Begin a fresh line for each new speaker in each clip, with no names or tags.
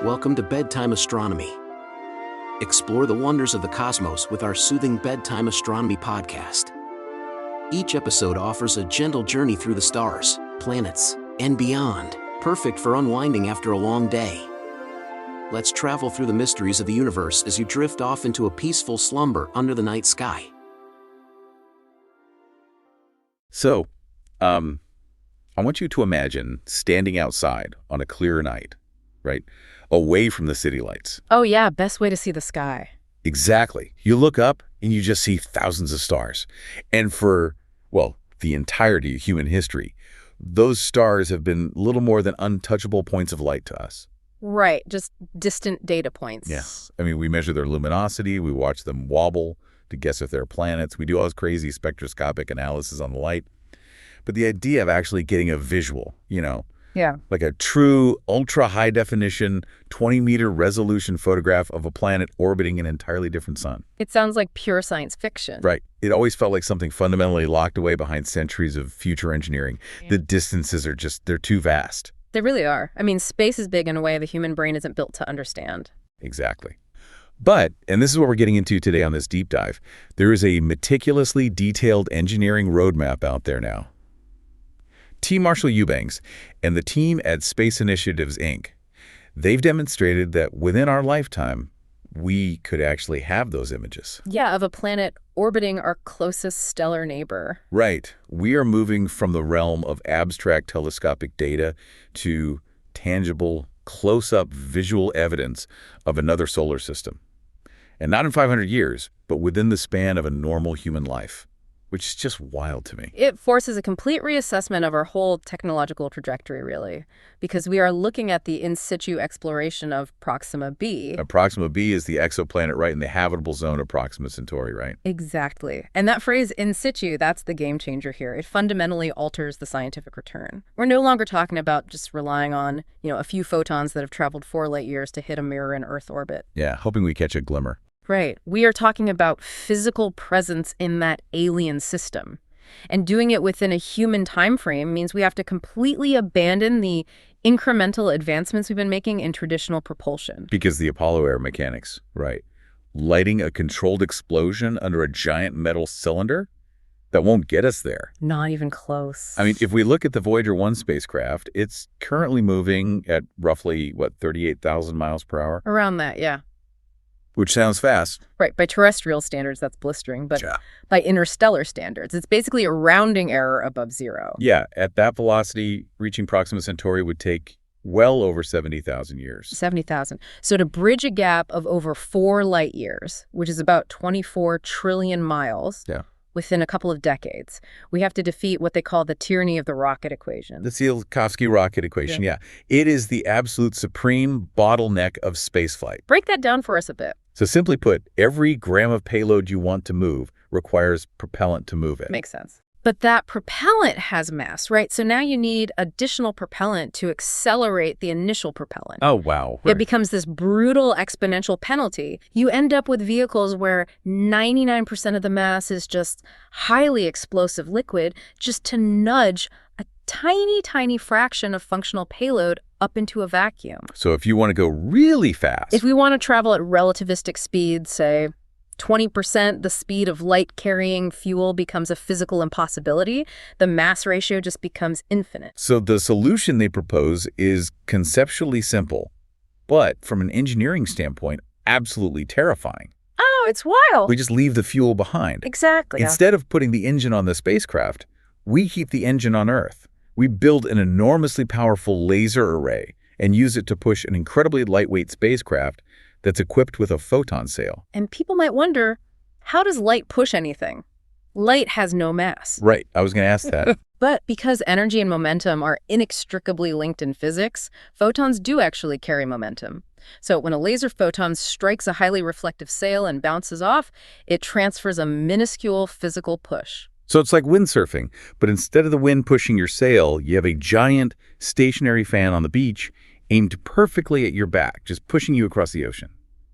Welcome to Bedtime Astronomy. Explore the wonders of the cosmos with our soothing Bedtime Astronomy podcast. Each episode offers a gentle journey through the stars, planets, and beyond, perfect for unwinding after a long day. Let's travel through the mysteries of the universe as you drift off into a peaceful slumber under the night sky.
So, I want you to imagine standing outside on a clear night, right? Away from the city lights.
Oh yeah, best way to see the sky.
Exactly. You look up and you just see thousands of stars. And for, well, the entirety of human history, those stars have been little more than untouchable points of light to us.
Right, just distant data points.
Yes. I mean, we measure their luminosity, we watch them wobble to guess if they're planets. We do all this crazy spectroscopic analysis on the light. But the idea of actually getting a visual,
Yeah.
like a true ultra-high definition, 20-meter resolution photograph of a planet orbiting an entirely different sun.
It sounds like pure science fiction.
Right. It always felt like something fundamentally locked away behind centuries of future engineering. Yeah. The distances are they're too vast.
They really are. I mean, space is big in a way the human brain isn't built to understand.
Exactly. But, and this is what we're getting into today on this deep dive, there is a meticulously detailed engineering roadmap out there now. T. Marshall Eubanks and the team at Space Initiatives, Inc., they've demonstrated that within our lifetime, we could actually have those images.
Yeah, of a planet orbiting our closest stellar neighbor.
Right. We are moving from the realm of abstract telescopic data to tangible, close-up visual evidence of another solar system. And not in 500 years, but within the span of a normal human life. Which is just wild to me.
It forces a complete reassessment of our whole technological trajectory, really, because we are looking at the in situ exploration of Proxima b.
Proxima b is the exoplanet right in the habitable zone of Proxima Centauri, right?
Exactly. And that phrase in situ, that's the game changer here. It fundamentally alters the scientific return. We're no longer talking about just relying on, a few photons that have traveled 4 light years to hit a mirror in Earth orbit.
Yeah, hoping we catch a glimmer.
Right. We are talking about physical presence in that alien system. And doing it within a human time frame means we have to completely abandon the incremental advancements we've been making in traditional propulsion.
Because the Apollo era mechanics, right. Lighting a controlled explosion under a giant metal cylinder? That won't get us there.
Not even close.
I mean, if we look at the Voyager 1 spacecraft, it's currently moving at roughly, 38,000 miles per hour?
Around that, yeah.
Which sounds fast.
Right. By terrestrial standards, that's blistering. But
yeah.
By interstellar standards, it's basically a rounding error above zero.
Yeah. At that velocity, reaching Proxima Centauri would take well over 70,000 years.
70,000. So to bridge a gap of over 4 light years, which is about 24 trillion miles, within a couple of decades, we have to defeat what they call the tyranny of the rocket equation.
The Tsiolkovsky rocket equation, yeah. It is the absolute supreme bottleneck of spaceflight.
Break that down for us a bit.
So simply put, every gram of payload you want to move requires propellant to move it.
Makes sense. But that propellant has mass, right? So now you need additional propellant to accelerate the initial propellant.
Oh, wow. Right.
It becomes this brutal exponential penalty. You end up with vehicles where 99% of the mass is just highly explosive liquid just to nudge a tiny, tiny fraction of functional payload up into a vacuum.
So if you want to go really fast.
If we want to travel at relativistic speeds, say 20% the speed of light-carrying fuel becomes a physical impossibility, the mass ratio just becomes infinite.
So the solution they propose is conceptually simple, but from an engineering standpoint, absolutely terrifying.
Oh, it's wild.
We just leave the fuel behind.
Exactly.
Instead of putting the engine on the spacecraft, we keep the engine on Earth. We build an enormously powerful laser array and use it to push an incredibly lightweight spacecraft that's equipped with a photon sail.
And people might wonder, how does light push anything? Light has no mass.
Right. I was going to ask that.
But because energy and momentum are inextricably linked in physics, photons do actually carry momentum. So when a laser photon strikes a highly reflective sail and bounces off, it transfers a minuscule physical push.
So it's like windsurfing, but instead of the wind pushing your sail, you have a giant stationary fan on the beach aimed perfectly at your back, just pushing you across the ocean.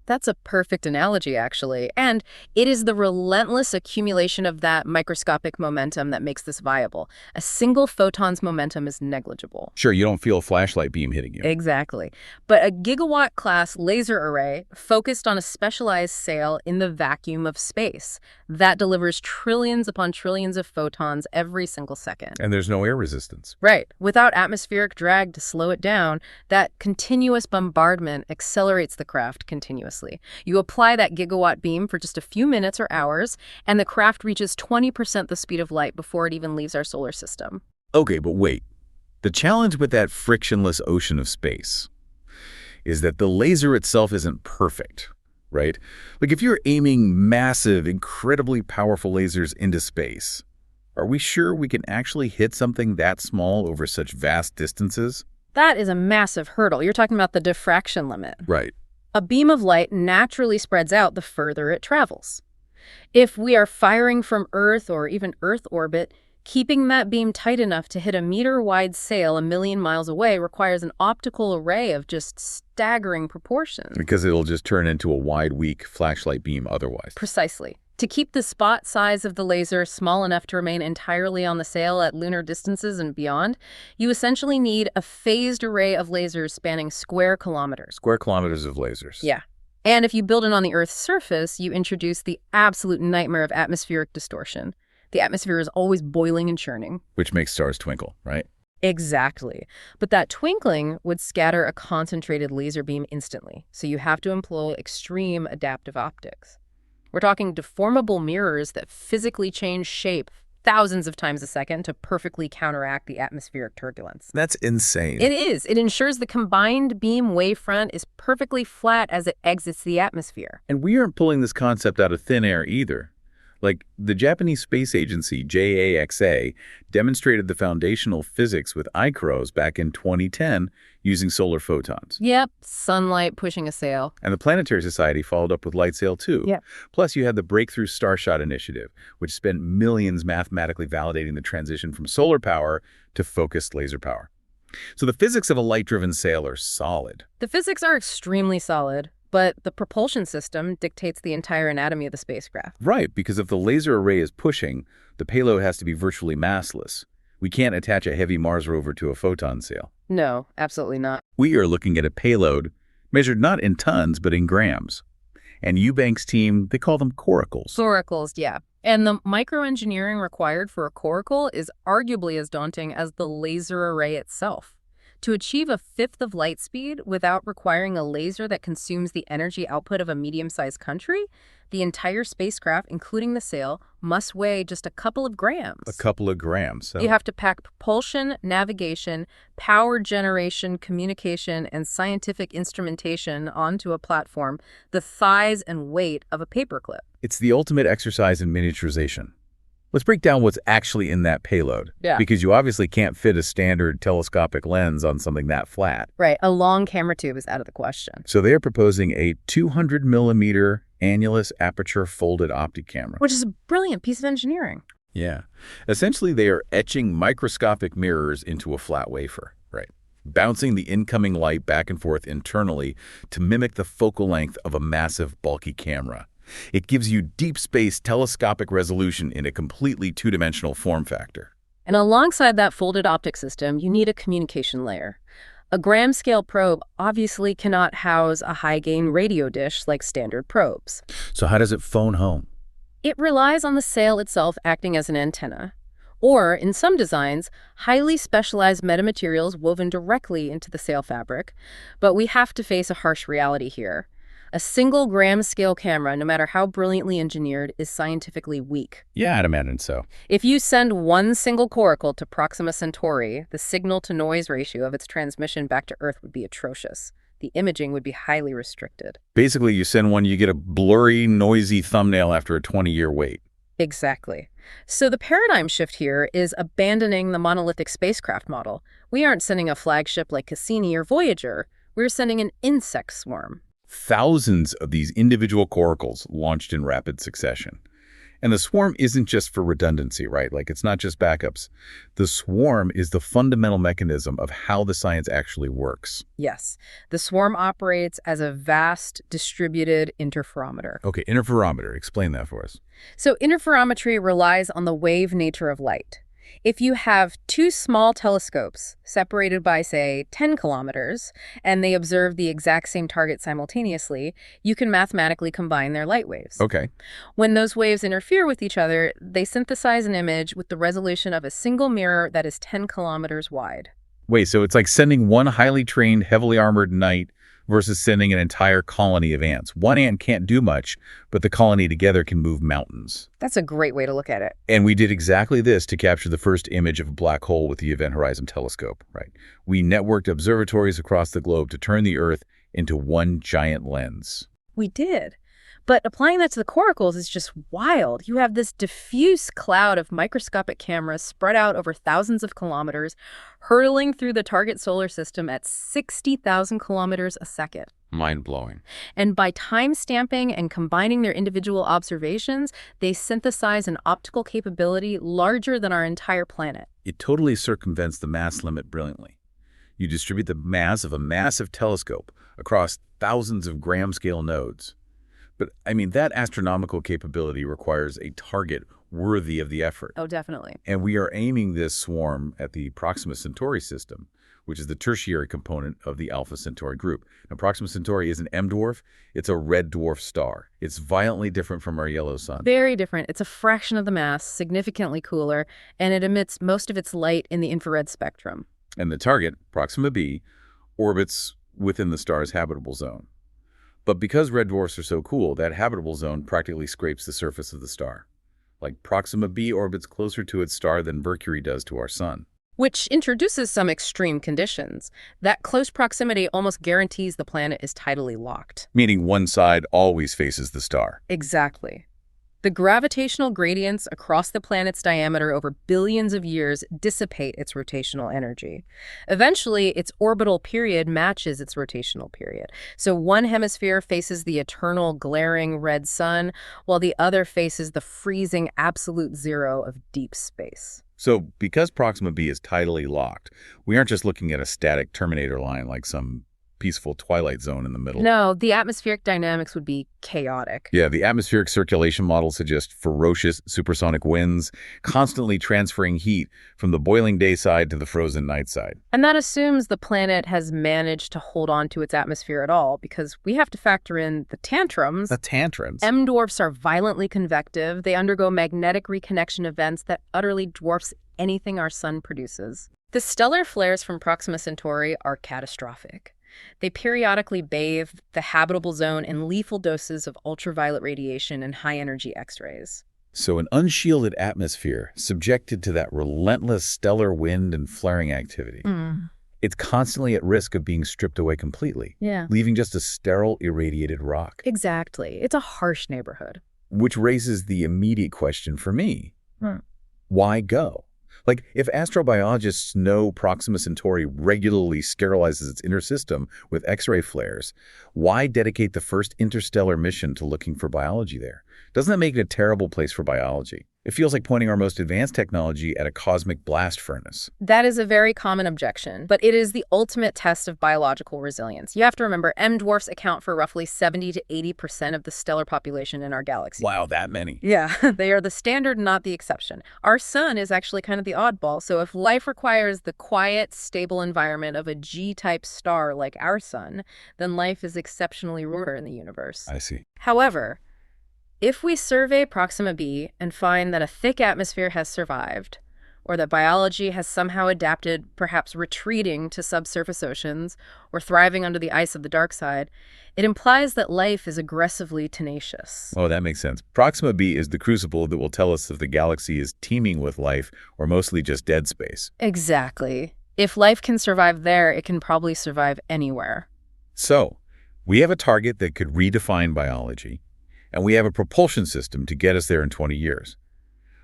That's a perfect analogy, actually. And it is the relentless accumulation of that microscopic momentum that makes this viable. A single photon's momentum is negligible.
Sure, you don't feel a flashlight beam hitting you.
Exactly. But a gigawatt-class laser array focused on a specialized sail in the vacuum of space that delivers trillions upon trillions of photons every single second.
And there's no air resistance.
Right. Without atmospheric drag to slow it down, that continuous bombardment accelerates the craft continuously. You apply that gigawatt beam for just a few minutes or hours, and the craft reaches 20% the speed of light before it even leaves our solar system.
Okay, but wait. The challenge with that frictionless ocean of space is that the laser itself isn't perfect, right? Like if you're aiming massive, incredibly powerful lasers into space, are we sure we can actually hit something that small over such vast distances?
That is a massive hurdle. You're talking about the diffraction limit.
Right.
A beam of light naturally spreads out the further it travels. If we are firing from Earth or even Earth orbit, keeping that beam tight enough to hit a meter-wide sail a million miles away requires an optical array of just staggering proportions.
Because it'll just turn into a wide, weak flashlight beam otherwise.
Precisely. To keep the spot size of the laser small enough to remain entirely on the sail at lunar distances and beyond, you essentially need a phased array of lasers spanning square kilometers.
Square kilometers of lasers.
Yeah. And if you build it on the Earth's surface, you introduce the absolute nightmare of atmospheric distortion. The atmosphere is always boiling and churning.
Which makes stars twinkle, right?
Exactly. But that twinkling would scatter a concentrated laser beam instantly, so you have to employ extreme adaptive optics. We're talking deformable mirrors that physically change shape thousands of times a second to perfectly counteract the atmospheric turbulence.
That's insane.
It is. It ensures the combined beam wavefront is perfectly flat as it exits the atmosphere.
And we aren't pulling this concept out of thin air either. Like, the Japanese space agency, JAXA, demonstrated the foundational physics with ICROs back in 2010 using solar photons.
Yep, sunlight pushing a sail.
And the Planetary Society followed up with LightSail too.
Yeah.
Plus, you had the Breakthrough Starshot Initiative, which spent millions mathematically validating the transition from solar power to focused laser power. So the physics of a light-driven sail are solid.
The physics are extremely solid, but the propulsion system dictates the entire anatomy of the spacecraft.
Right, because if the laser array is pushing, the payload has to be virtually massless. We can't attach a heavy Mars rover to a photon sail.
No, absolutely not.
We are looking at a payload measured not in tons, but in grams. And Eubank's team, they call them coracles.
Coracles, yeah. And the microengineering required for a coracle is arguably as daunting as the laser array itself. To achieve a fifth of light speed without requiring a laser that consumes the energy output of a medium-sized country, the entire spacecraft, including the sail, must weigh just a couple of grams.
A couple of grams. So.
You have to pack propulsion, navigation, power generation, communication, and scientific instrumentation onto a platform the size and weight of a paperclip.
It's the ultimate exercise in miniaturization. Let's break down what's actually in that payload.
Yeah.
Because you obviously can't fit a standard telescopic lens on something that flat.
Right. A long camera tube is out of the question.
So they are proposing a 200-millimeter annulus aperture folded optic camera.
Which is a brilliant piece of engineering.
Yeah. Essentially, they are etching microscopic mirrors into a flat wafer, right? Bouncing the incoming light back and forth internally to mimic the focal length of a massive, bulky camera. It gives you deep space telescopic resolution in a completely two-dimensional form factor.
And alongside that folded optic system, you need a communication layer. A gram-scale probe obviously cannot house a high-gain radio dish like standard probes.
So how does it phone home?
It relies on the sail itself acting as an antenna. Or, in some designs, highly specialized metamaterials woven directly into the sail fabric. But we have to face a harsh reality here. A single gram-scale camera, no matter how brilliantly engineered, is scientifically weak.
Yeah, I'd imagine so.
If you send one single coracle to Proxima Centauri, the signal-to-noise ratio of its transmission back to Earth would be atrocious. The imaging would be highly restricted.
Basically, you send one, you get a blurry, noisy thumbnail after a 20-year wait.
Exactly. So the paradigm shift here is abandoning the monolithic spacecraft model. We aren't sending a flagship like Cassini or Voyager. We're sending an insect swarm.
Thousands of these individual coracles launched in rapid succession. And the swarm isn't just for redundancy, right? Like, it's not just backups. The swarm is the fundamental mechanism of how the science actually works.
Yes, the swarm operates as a vast distributed interferometer.
Okay, interferometer. Explain that for us.
So interferometry relies on the wave nature of light. If you have two small telescopes separated by, say, 10 kilometers, and they observe the exact same target simultaneously, you can mathematically combine their light waves.
Okay.
When those waves interfere with each other, they synthesize an image with the resolution of a single mirror that is 10 kilometers wide.
Wait, so it's like sending one highly trained, heavily armored knight versus sending an entire colony of ants. One ant can't do much, but the colony together can move mountains.
That's a great way to look at it.
And we did exactly this to capture the first image of a black hole with the Event Horizon Telescope, right? We networked observatories across the globe to turn the Earth into one giant lens.
We did. But applying that to the Coracles is just wild. You have this diffuse cloud of microscopic cameras spread out over thousands of kilometers, hurtling through the target solar system at 60,000 kilometers a second.
Mind-blowing.
And by time-stamping and combining their individual observations, they synthesize an optical capability larger than our entire planet.
It totally circumvents the mass limit brilliantly. You distribute the mass of a massive telescope across thousands of gram-scale nodes. But, I mean, that astronomical capability requires a target worthy of the effort.
Oh, definitely.
And we are aiming this swarm at the Proxima Centauri system, which is the tertiary component of the Alpha Centauri group. Now, Proxima Centauri is an M-dwarf. It's a red dwarf star. It's violently different from our yellow sun.
Very different. It's a fraction of the mass, significantly cooler, and it emits most of its light in the infrared spectrum.
And the target, Proxima b, orbits within the star's habitable zone. But because red dwarfs are so cool, that habitable zone practically scrapes the surface of the star. Like Proxima b orbits closer to its star than Mercury does to our sun.
Which introduces some extreme conditions. That close proximity almost guarantees the planet is tidally locked.
Meaning one side always faces the star.
Exactly. The gravitational gradients across the planet's diameter over billions of years dissipate its rotational energy. Eventually, its orbital period matches its rotational period. So one hemisphere faces the eternal glaring red sun, while the other faces the freezing absolute zero of deep space.
So because Proxima b is tidally locked, we aren't just looking at a static Terminator line like some peaceful twilight zone in the middle.
No, the atmospheric dynamics would be chaotic.
Yeah, the atmospheric circulation model suggests ferocious supersonic winds, constantly transferring heat from the boiling day side to the frozen night side.
And that assumes the planet has managed to hold on to its atmosphere at all, because we have to factor in the tantrums.
The tantrums.
M-dwarfs are violently convective. They undergo magnetic reconnection events that utterly dwarfs anything our sun produces. The stellar flares from Proxima Centauri are catastrophic. They periodically bathe the habitable zone in lethal doses of ultraviolet radiation and high-energy X-rays.
So an unshielded atmosphere subjected to that relentless stellar wind and flaring activity. It's constantly at risk of being stripped away completely, leaving just a sterile, irradiated rock.
Exactly. It's a harsh neighborhood.
Which raises the immediate question for me. Why go? Like, if astrobiologists know Proxima Centauri regularly sterilizes its inner system with X-ray flares, why dedicate the first interstellar mission to looking for biology there? Doesn't that make it a terrible place for biology? It feels like pointing our most advanced technology at a cosmic blast furnace.
That is a very common objection, but it is the ultimate test of biological resilience. You have to remember, M-dwarfs account for roughly 70 to 80% of the stellar population in our galaxy.
Wow, that many.
Yeah, they are the standard, not the exception. Our sun is actually kind of the oddball, so if life requires the quiet, stable environment of a G-type star like our sun, then life is exceptionally rare in the universe.
I see.
However, if we survey Proxima b and find that a thick atmosphere has survived, or that biology has somehow adapted, perhaps retreating to subsurface oceans or thriving under the ice of the dark side, it implies that life is aggressively tenacious.
Oh, that makes sense. Proxima b is the crucible that will tell us if the galaxy is teeming with life or mostly just dead space.
Exactly. If life can survive there, it can probably survive anywhere.
So, we have a target that could redefine biology, and we have a propulsion system to get us there in 20 years.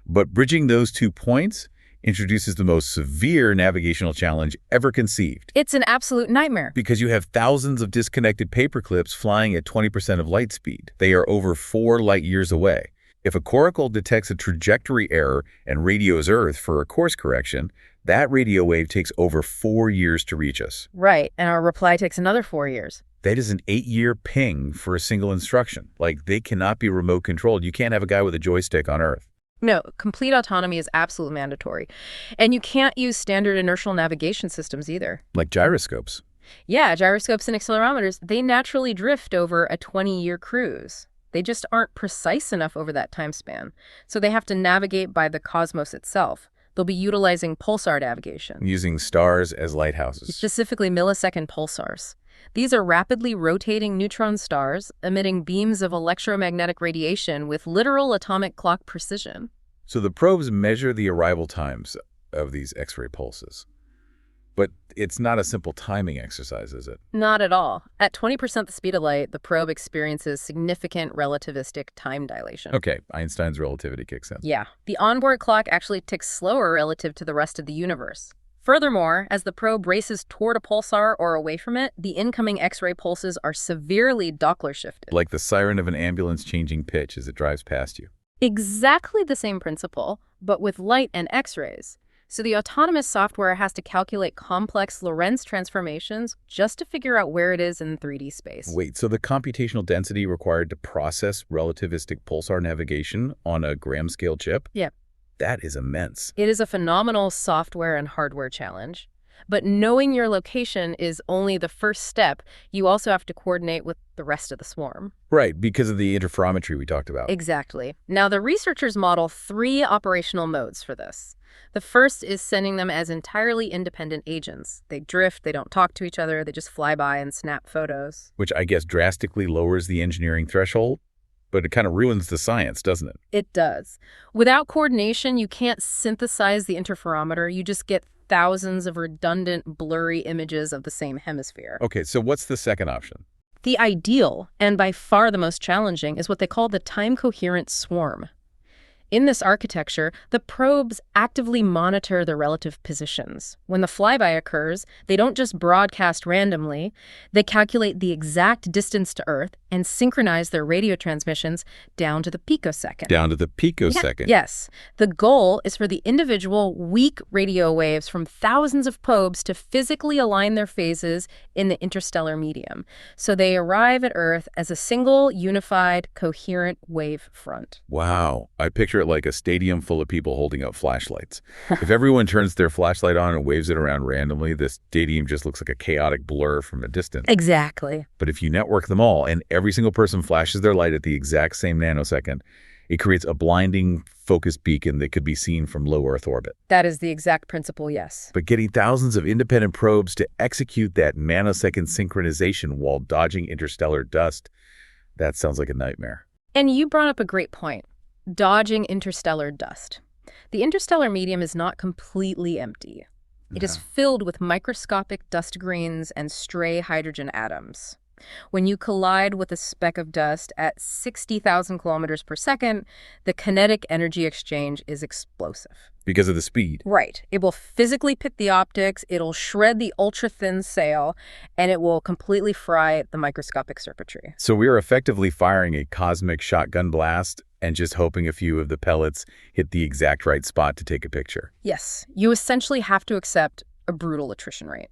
But bridging those 2 points introduces the most severe navigational challenge ever conceived.
It's an absolute nightmare.
Because you have thousands of disconnected paperclips flying at 20% of light speed. They are over 4 light years away. If a coracle detects a trajectory error and radios Earth for a course correction, that radio wave takes over 4 years to reach us.
Right, and our reply takes another 4 years.
That is an 8-year ping for a single instruction. Like, they cannot be remote controlled. You can't have a guy with a joystick on Earth.
No, complete autonomy is absolutely mandatory. And you can't use standard inertial navigation systems either.
Like gyroscopes.
Yeah, gyroscopes and accelerometers, they naturally drift over a 20-year cruise. They just aren't precise enough over that time span. So they have to navigate by the cosmos itself. They'll be utilizing pulsar navigation.
Using stars as lighthouses.
Specifically millisecond pulsars. These are rapidly rotating neutron stars emitting beams of electromagnetic radiation with literal atomic clock precision.
So the probes measure the arrival times of these X-ray pulses. But it's not a simple timing exercise, is it?
Not at all. At 20% the speed of light, the probe experiences significant relativistic time dilation.
Okay, Einstein's relativity kicks in.
Yeah. The onboard clock actually ticks slower relative to the rest of the universe. Furthermore, as the probe races toward a pulsar or away from it, the incoming X-ray pulses are severely Doppler shifted.
Like the siren of an ambulance changing pitch as it drives past you.
Exactly the same principle, but with light and X-rays. So the autonomous software has to calculate complex Lorentz transformations just to figure out where it is in 3D space.
Wait, so the computational density required to process relativistic pulsar navigation on a gram-scale chip?
Yep.
That is immense.
It is a phenomenal software and hardware challenge. But knowing your location is only the first step. You also have to coordinate with the rest of the swarm.
Right, because of the interferometry we talked about.
Exactly. Now, the researchers model 3 operational modes for this. The first is sending them as entirely independent agents. They drift, they don't talk to each other, they just fly by and snap photos.
Which I guess drastically lowers the engineering threshold, but it kind of ruins the science, doesn't it?
It does. Without coordination, you can't synthesize the interferometer. You just get thousands of redundant, blurry images of the same hemisphere.
Okay, so what's the second option?
The ideal, and by far the most challenging, is what they call the time-coherent swarm. In this architecture, the probes actively monitor their relative positions. When the flyby occurs, they don't just broadcast randomly. They calculate the exact distance to Earth and synchronize their radio transmissions down to the picosecond.
Down to the picosecond?
Yes. The goal is for the individual weak radio waves from thousands of probes to physically align their phases in the interstellar medium. So they arrive at Earth as a single, unified, coherent wave front.
Wow. I picture it like a stadium full of people holding up flashlights. If everyone turns their flashlight on and waves it around randomly, the stadium just looks like a chaotic blur from a distance.
Exactly.
But if you network them all and every single person flashes their light at the exact same nanosecond, it creates a blinding focused beacon that could be seen from low Earth orbit.
That is the exact principle, yes.
But getting thousands of independent probes to execute that nanosecond synchronization while dodging interstellar dust, that sounds like a nightmare.
And you brought up a great point. Dodging interstellar dust. The interstellar medium is not completely empty. It is filled with microscopic dust grains and stray hydrogen atoms. When you collide with a speck of dust at 60,000 kilometers per second, the kinetic energy exchange is explosive.
Because of the speed.
Right. It will physically pit the optics, it'll shred the ultra-thin sail, and it will completely fry the microscopic circuitry.
So we are effectively firing a cosmic shotgun blast and just hoping a few of the pellets hit the exact right spot to take a picture.
Yes. You essentially have to accept a brutal attrition rate.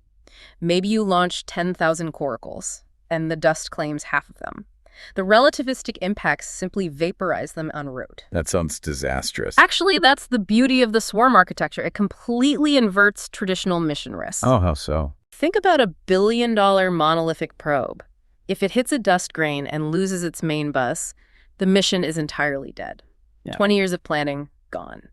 Maybe you launch 10,000 coracles, and the dust claims half of them. The relativistic impacts simply vaporize them en route.
That sounds disastrous.
Actually, that's the beauty of the swarm architecture. It completely inverts traditional mission risks.
Oh, how so?
Think about $1 billion monolithic probe. If it hits a dust grain and loses its main bus, the mission is entirely dead.
Yeah.
20 years of planning, gone.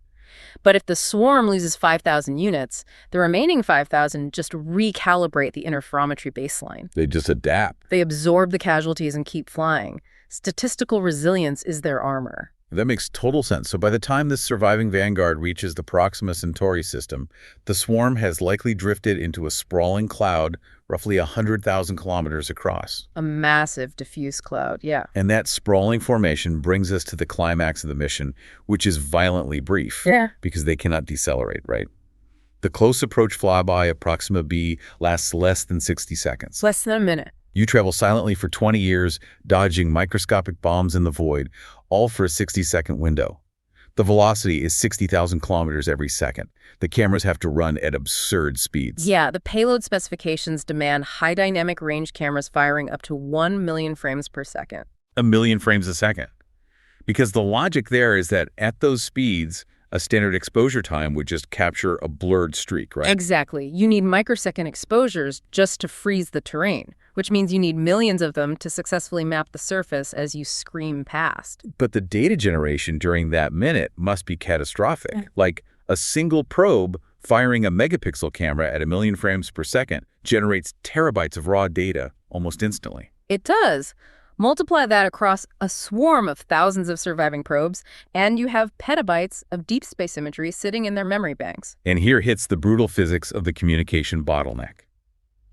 But if the swarm loses 5,000 units, the remaining 5,000 just recalibrate the interferometry baseline.
They just adapt.
They absorb the casualties and keep flying. Statistical resilience is their armor.
That makes total sense. So by the time this surviving vanguard reaches the Proxima Centauri system, the swarm has likely drifted into a sprawling cloud roughly 100,000 kilometers across.
A massive diffuse cloud, yeah.
And that sprawling formation brings us to the climax of the mission, which is violently brief.
Yeah.
Because they cannot decelerate, right? The close approach flyby of Proxima b lasts less than 60 seconds.
Less than a minute.
You travel silently for 20 years, dodging microscopic bombs in the void, all for a 60-second window. The velocity is 60,000 kilometers every second. The cameras have to run at absurd speeds.
Yeah, the payload specifications demand high dynamic range cameras firing up to 1 million frames per second.
1 million frames a second. Because the logic there is that at those speeds, a standard exposure time would just capture a blurred streak, right?
Exactly. You need microsecond exposures just to freeze the terrain, which means you need millions of them to successfully map the surface as you scream past.
But the data generation during that minute must be catastrophic. Like a single probe firing a megapixel camera at 1 million frames per second generates terabytes of raw data almost instantly.
It does. Multiply that across a swarm of thousands of surviving probes, and you have petabytes of deep space imagery sitting in their memory banks.
And here hits the brutal physics of the communication bottleneck.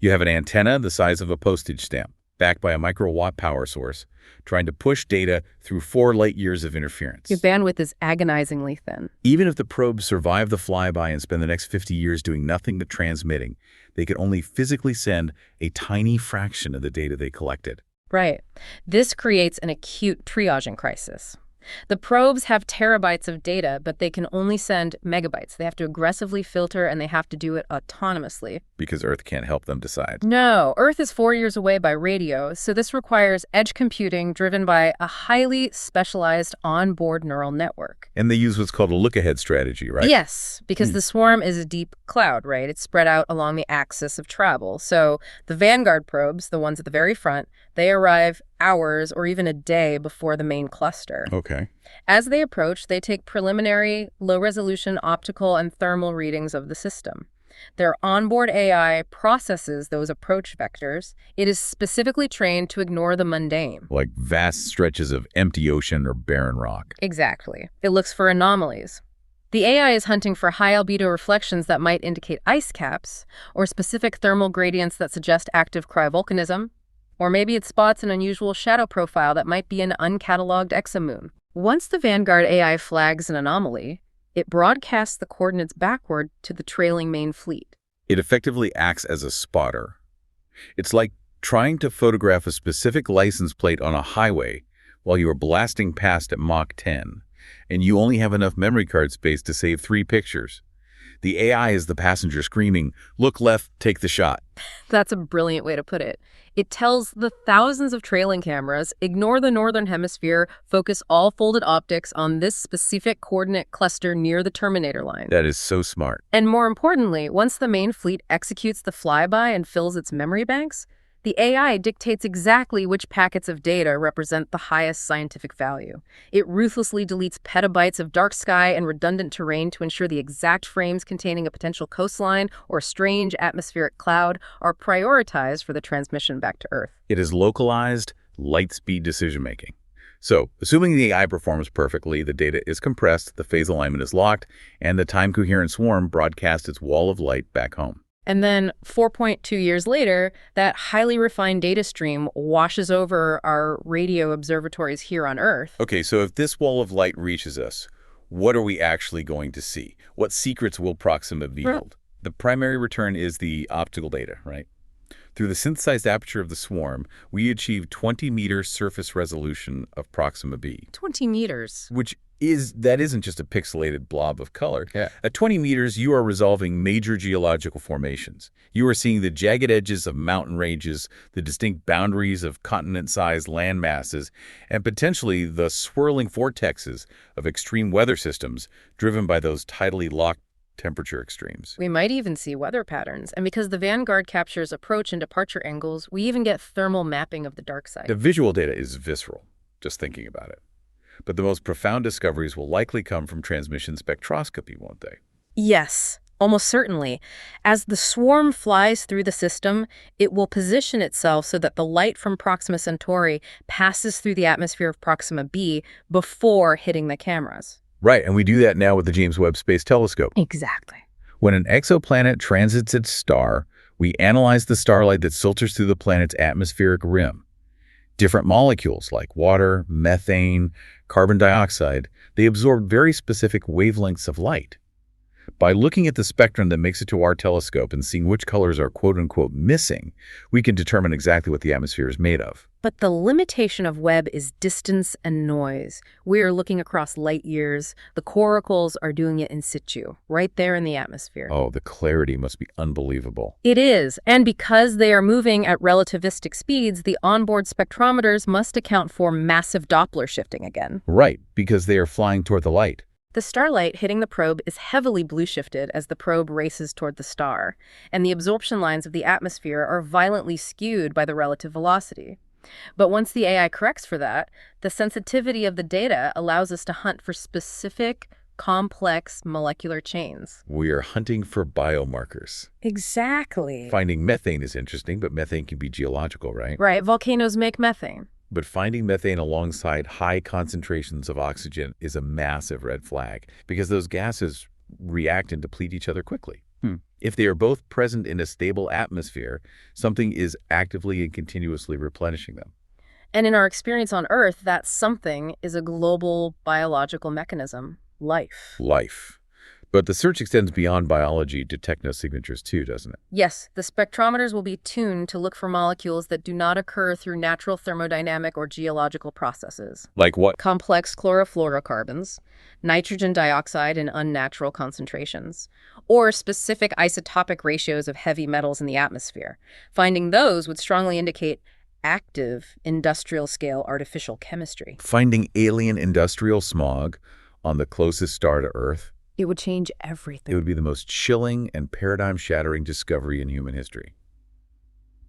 You have an antenna the size of a postage stamp, backed by a microwatt power source, trying to push data through 4 light years of interference.
Your bandwidth is agonizingly thin.
Even if the probes survive the flyby and spend the next 50 years doing nothing but transmitting, they could only physically send a tiny fraction of the data they collected.
Right. This creates an acute triaging crisis. The probes have terabytes of data, but they can only send megabytes. They have to aggressively filter, and they have to do it autonomously.
Because Earth can't help them decide.
No, Earth is 4 years away by radio, so this requires edge computing driven by a highly specialized onboard neural network.
And they use what's called a look-ahead strategy, right?
Yes, because the swarm is a deep cloud, right? It's spread out along the axis of travel. So the Vanguard probes, the ones at the very front, they arrive hours or even a day before the main cluster.
Okay.
As they approach, they take preliminary, low-resolution optical and thermal readings of the system. Their onboard AI processes those approach vectors. It is specifically trained to ignore the mundane.
Like vast stretches of empty ocean or barren rock.
Exactly. It looks for anomalies. The AI is hunting for high albedo reflections that might indicate ice caps, or specific thermal gradients that suggest active cryovolcanism, or maybe it spots an unusual shadow profile that might be an uncatalogued exomoon. Once the Vanguard AI flags an anomaly, it broadcasts the coordinates backward to the trailing main fleet.
It effectively acts as a spotter. It's like trying to photograph a specific license plate on a highway while you are blasting past at Mach 10, and you only have enough memory card space to save 3 pictures. The AI is the passenger screaming, "Look left, take the shot."
That's a brilliant way to put it. It tells the thousands of trailing cameras, ignore the northern hemisphere, focus all folded optics on this specific coordinate cluster near the terminator line.
That is so smart.
And more importantly, once the main fleet executes the flyby and fills its memory banks, the AI dictates exactly which packets of data represent the highest scientific value. It ruthlessly deletes petabytes of dark sky and redundant terrain to ensure the exact frames containing a potential coastline or strange atmospheric cloud are prioritized for the transmission back to Earth.
It is localized, light-speed decision-making. So, assuming the AI performs perfectly, the data is compressed, the phase alignment is locked, and the time-coherent swarm broadcasts its wall of light back home.
And then 4.2 years later, that highly refined data stream washes over our radio observatories here on Earth.
Okay, so if this wall of light reaches us, what are we actually going to see? What secrets will Proxima yield? The primary return is the optical data, right? Through the synthesized aperture of the swarm, we achieve 20-meter surface resolution of Proxima b.
20 meters.
That isn't just a pixelated blob of color.
Yeah.
At 20 meters, you are resolving major geological formations. You are seeing the jagged edges of mountain ranges, the distinct boundaries of continent-sized land masses, and potentially the swirling vortexes of extreme weather systems driven by those tidally locked temperature extremes.
We might even see weather patterns. And because the Vanguard captures approach and departure angles, we even get thermal mapping of the dark side.
The visual data is visceral, just thinking about it. But the most profound discoveries will likely come from transmission spectroscopy, won't they?
Yes, almost certainly. As the swarm flies through the system, it will position itself so that the light from Proxima Centauri passes through the atmosphere of Proxima b before hitting the cameras.
Right, and we do that now with the James Webb Space Telescope.
Exactly.
When an exoplanet transits its star, we analyze the starlight that filters through the planet's atmospheric rim. Different molecules like water, methane, carbon dioxide, they absorb very specific wavelengths of light. By looking at the spectrum that makes it to our telescope and seeing which colors are quote-unquote missing, we can determine exactly what the atmosphere is made of.
But the limitation of Webb is distance and noise. We're looking across light years. The coracles are doing it in situ, right there in the atmosphere.
Oh, the clarity must be unbelievable.
It is. And because they are moving at relativistic speeds, the onboard spectrometers must account for massive Doppler shifting again.
Right, because they are flying toward the light.
The starlight hitting the probe is heavily blue-shifted as the probe races toward the star, and the absorption lines of the atmosphere are violently skewed by the relative velocity. But once the AI corrects for that, the sensitivity of the data allows us to hunt for specific, complex molecular chains.
We are hunting for biomarkers.
Exactly.
Finding methane is interesting, but methane can be geological, right?
Right, volcanoes make methane.
But finding methane alongside high concentrations of oxygen is a massive red flag because those gases react and deplete each other quickly. If they are both present in a stable atmosphere, something is actively and continuously replenishing them.
And in our experience on Earth, that something is a global biological mechanism, life.
Life. But the search extends beyond biology to technosignatures too, doesn't it?
Yes, the spectrometers will be tuned to look for molecules that do not occur through natural thermodynamic or geological processes.
Like what?
Complex chlorofluorocarbons, nitrogen dioxide in unnatural concentrations, or specific isotopic ratios of heavy metals in the atmosphere. Finding those would strongly indicate active industrial-scale artificial chemistry.
Finding alien industrial smog on the closest star to Earth?
It would change everything.
It would be the most chilling and paradigm-shattering discovery in human history.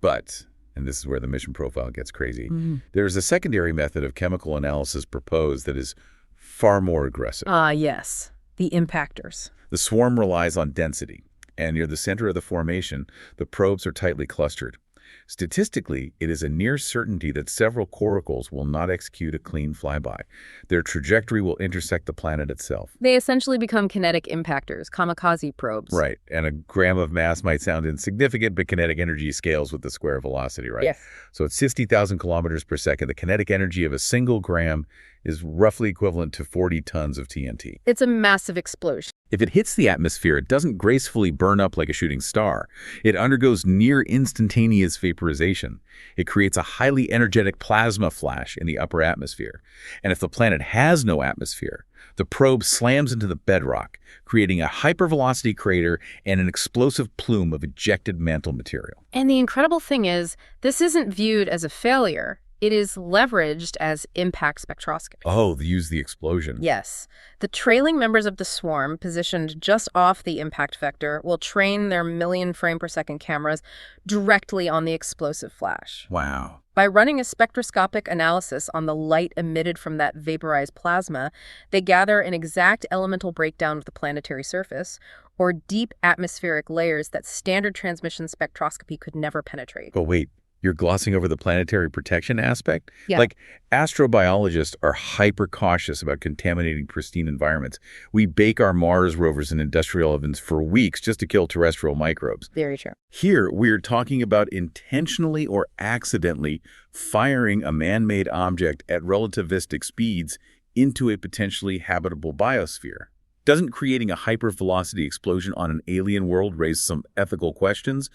But, and this is where the mission profile gets crazy, there's a secondary method of chemical analysis proposed that is far more aggressive.
Yes, the impactors.
The swarm relies on density, and near the center of the formation, the probes are tightly clustered. Statistically, it is a near certainty that several coracles will not execute a clean flyby. Their trajectory will intersect the planet itself.
They essentially become kinetic impactors, kamikaze probes.
Right, and a gram of mass might sound insignificant, but kinetic energy scales with the square velocity, right?
Yes.
So at 60,000 kilometers per second, the kinetic energy of a single gram is roughly equivalent to 40 tons of TNT.
It's a massive explosion.
If it hits the atmosphere, it doesn't gracefully burn up like a shooting star. It undergoes near instantaneous vaporization. It creates a highly energetic plasma flash in the upper atmosphere. And if the planet has no atmosphere, the probe slams into the bedrock, creating a hypervelocity crater and an explosive plume of ejected mantle material.
And the incredible thing is, this isn't viewed as a failure. It is leveraged as impact spectroscopy.
Oh, use the explosion.
Yes. The trailing members of the swarm, positioned just off the impact vector, will train their million-frame-per-second cameras directly on the explosive flash.
Wow.
By running a spectroscopic analysis on the light emitted from that vaporized plasma, they gather an exact elemental breakdown of the planetary surface, or deep atmospheric layers that standard transmission spectroscopy could never penetrate.
But wait. You're glossing over the planetary protection aspect?
Yeah.
Like, astrobiologists are hyper-cautious about contaminating pristine environments. We bake our Mars rovers in industrial ovens for weeks just to kill terrestrial microbes.
Very true.
Here, we're talking about intentionally or accidentally firing a man-made object at relativistic speeds into a potentially habitable biosphere. Doesn't creating a hypervelocity explosion on an alien world raise some ethical questions?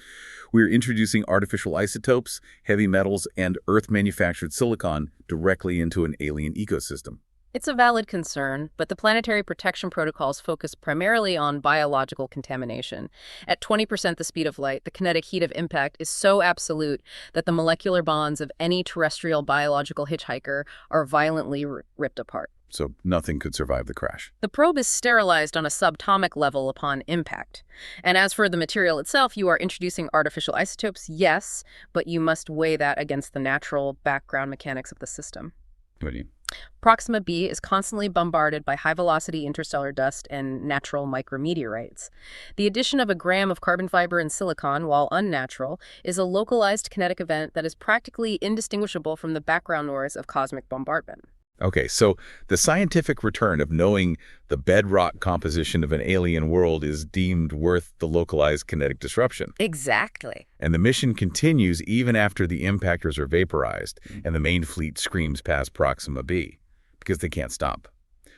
We're introducing artificial isotopes, heavy metals, and Earth-manufactured silicon directly into an alien ecosystem.
It's a valid concern, but the planetary protection protocols focus primarily on biological contamination. At 20% the speed of light, the kinetic heat of impact is so absolute that the molecular bonds of any terrestrial biological hitchhiker are violently ripped apart.
So nothing could survive the crash.
The probe is sterilized on a subatomic level upon impact. And as for the material itself, you are introducing artificial isotopes, yes, but you must weigh that against the natural background mechanics of the system.
What do you mean?
Proxima b is constantly bombarded by high-velocity interstellar dust and natural micrometeorites. The addition of a gram of carbon fiber and silicon, while unnatural, is a localized kinetic event that is practically indistinguishable from the background noise of cosmic bombardment.
Okay, so the scientific return of knowing the bedrock composition of an alien world is deemed worth the localized kinetic disruption.
Exactly.
And the mission continues even after the impactors are vaporized and the main fleet screams past Proxima b, because they can't stop.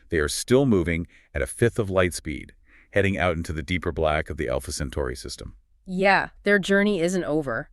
They are still moving at a fifth of light speed, heading out into the deeper black of the Alpha Centauri system.
Yeah, their journey isn't over.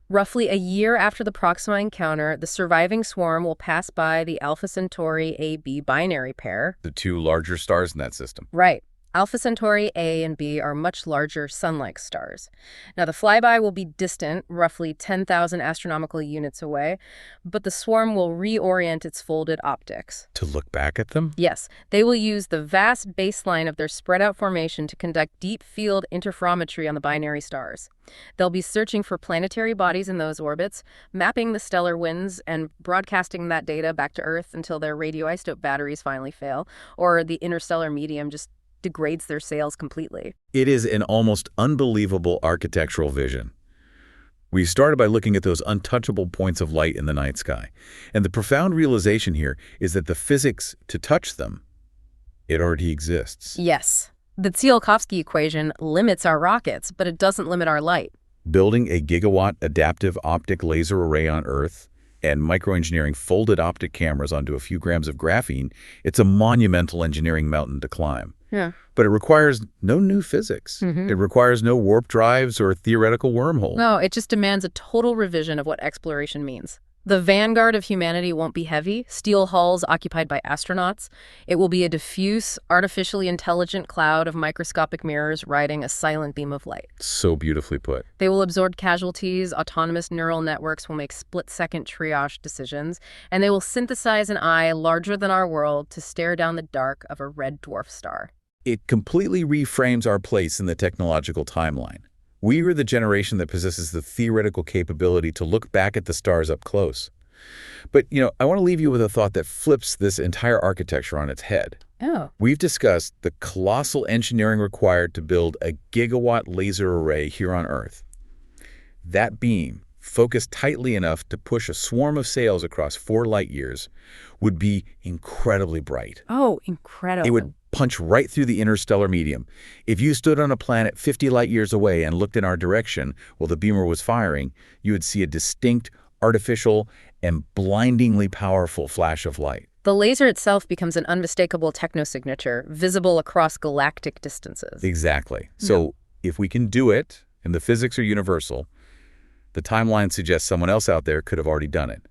Roughly a year after the Proxima encounter, the surviving swarm will pass by the Alpha Centauri AB binary pair.
The two larger stars in that system.
Right. Alpha Centauri A and B are much larger sun-like stars. Now, the flyby will be distant, roughly 10,000 astronomical units away, but the swarm will reorient its folded optics.
To look back at them?
Yes, they will use the vast baseline of their spread-out formation to conduct deep field interferometry on the binary stars. They'll be searching for planetary bodies in those orbits, mapping the stellar winds, and broadcasting that data back to Earth until their radioisotope batteries finally fail, or the interstellar medium just degrades their sails completely.
It is an almost unbelievable architectural vision. We started by looking at those untouchable points of light in the night sky, and the profound realization here is that the physics to touch them, it already exists.
Yes. The Tsiolkovsky equation limits our rockets, but it doesn't limit our light.
Building a gigawatt adaptive optic laser array on Earth and microengineering folded optic cameras onto a few grams of graphene, it's a monumental engineering mountain to climb.
Yeah.
But it requires no new physics. It requires no warp drives or theoretical wormhole.
No, it just demands a total revision of what exploration means. The vanguard of humanity won't be heavy, steel hulls occupied by astronauts. It will be a diffuse, artificially intelligent cloud of microscopic mirrors riding a silent beam of light.
So beautifully put.
They will absorb casualties, autonomous neural networks will make split-second triage decisions, and they will synthesize an eye larger than our world to stare down the dark of a red dwarf star.
It completely reframes our place in the technological timeline. We are the generation that possesses the theoretical capability to look back at the stars up close. But, I want to leave you with a thought that flips this entire architecture on its head.
Oh.
We've discussed the colossal engineering required to build a gigawatt laser array here on Earth. That beam, focused tightly enough to push a swarm of sails across 4 light years, would be incredibly bright.
Oh, incredible.
It would punch right through the interstellar medium. If you stood on a planet 50 light years away and looked in our direction while the beamer was firing, you would see a distinct, artificial, and blindingly powerful flash of light.
The laser itself becomes an unmistakable technosignature, visible across galactic distances.
Exactly. So if we can do it, and the physics are universal, the timeline suggests someone else out there could have already done it.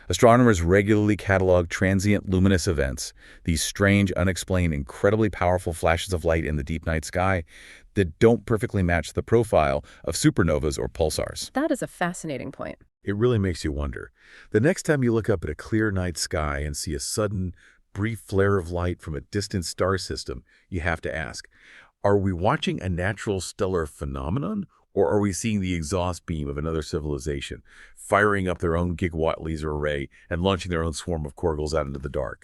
Astronomers regularly catalog transient luminous events, these strange, unexplained, incredibly powerful flashes of light in the deep night sky that don't perfectly match the profile of supernovas or pulsars.
That is a fascinating point.
It really makes you wonder. The next time you look up at a clear night sky and see a sudden, brief flare of light from a distant star system, you have to ask, are we watching a natural stellar phenomenon, or are we seeing the exhaust beam of another civilization, firing up their own gigawatt laser array and launching their own swarm of Coracles out into the dark?